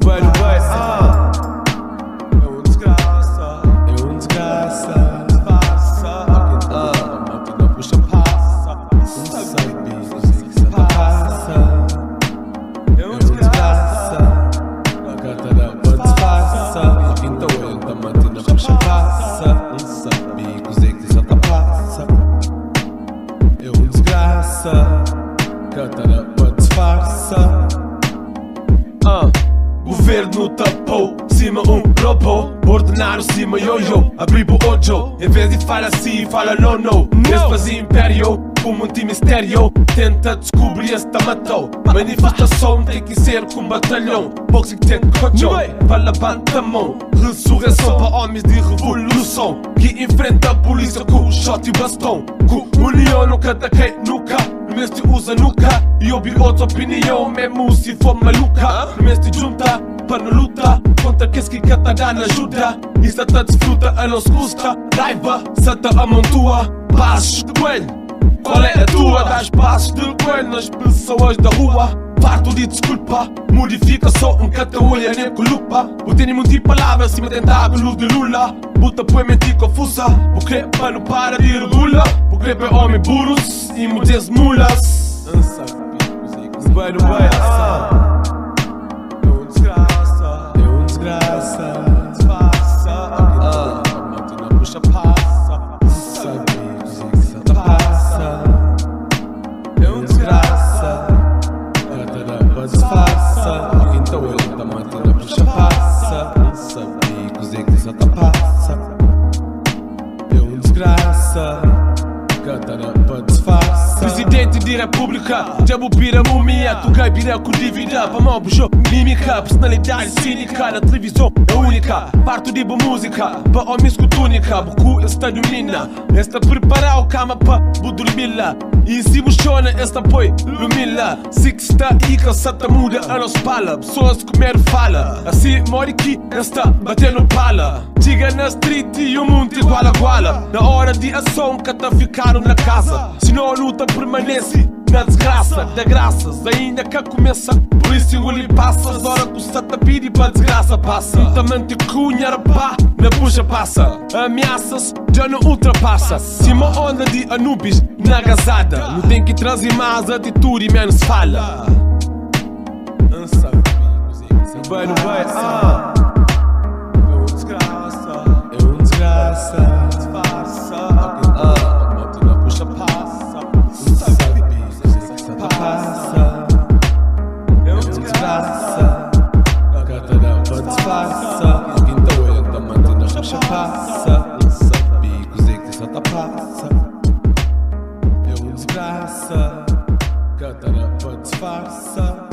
Vai, não vai, é um desgraça, é um desgraça. Disfarça, a máquina puxa, passa. Não sabe, se passa. É um desgraça, a gata da disfarça. Então entra, a máquina puxa, passa. Não sabe, cozinha que só passa. É um desgraça, gata da disfarça. Governo tapou, cima robô. Ordenaram cima yo-yo, abrir o ojo. Em vez de falar assim, fala no. Eles fazem império, como um time estéreo. Tenta descobrir se tá matou. Manifestação tem que ser com batalhão. Boxing tem coachão, para levanta a mão. Ressurreição para homens de revolução, que enfrenta a polícia com o shot e bastão. Com união nunca ataquei, nunca. Mas te usa nunca e ouvi outra opinião, mesmo se for maluca. Mas te junta para não lutar contra aqueles que cantará na ajuda. E se te desfruta a não se custa. Raiva, se te amontoa. Passos de coelho, qual é a tua? Das passos de coelho nas pessoas da rua. Farto de desculpa, modifica só cata-olha nem com lupa. O tem muitas palavras acima tentáculos de Lula. Buta põe mentir confusa, o crepa não para de regula. O crepa é homem burros e muitas mulas. Vai, não vai, é um desgraça, é um desgraça. Disfarça, a máquina puxa, passa. Sabe, cozinha que passa. É um desgraça, disfarça. Então ele tá matando a puxa, passa. Não sabe, cozinha que só passa. É um desgraça, gata disfarça. Presidente de república, diabo pira múmia. Tu cai pira com dívida, pra mal puxou mímica. Personalidade cínica, na televisão é única. Parto de boa música, pra homens com túnica. Boku está de menina, esta prepara o cama pra dormir. E se buchona, esta põe lumila. Se que está aí, cansata muda a nos pala. Pessoas comer fala, assim mori que esta batendo pala. Diga na street e o mundo igual a iguala. Na hora de ação, cata ficaram na casa. Se não a luta permanece na desgraça. Da graças, ainda que começa. Por isso engole passas, hora que o sata pede pra desgraça passa. Juntamente cunha pá, na puxa passa. Ameaças já não ultrapassa. Cima onda de Anubis na gazada. Não tem que trazer mais atitude e menos fala. Vai, não vai, é um desgraça, é um desgraça. Disfarça, a máquina puxa, passa. Sabe, passa. É um desgraça, a gata da disfarça. Então ele tá mantendo a puxa, passa. Não sabe, cozinha que só passa. É um desgraça, gata da disfarça.